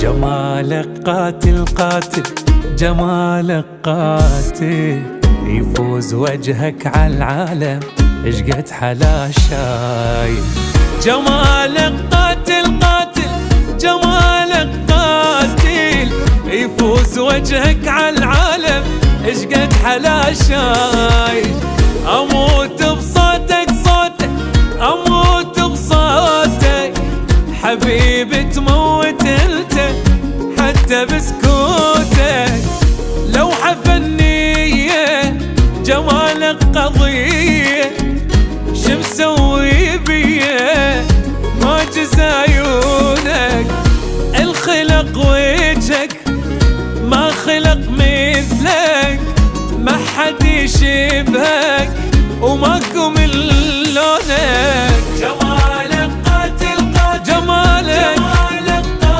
جمالك قاتل قاتل، جمالك قاتل، يفوز وجهك على العالم اشقد حلا شاي. جمالك قاتل قاتل، جمالك قاتل، يفوز وجهك على العالم اشقد حلا شاي. اموت بصوتك صوتك، اموت بصوتك، حبيبي تموت انت حتى بسكوتك. لوحة فنية جمالك قضية، شمسوي بيه ما جز عيونك. الخلق وجهك ما خلق مثلك، ما حد يشبهك وماكو من لونك.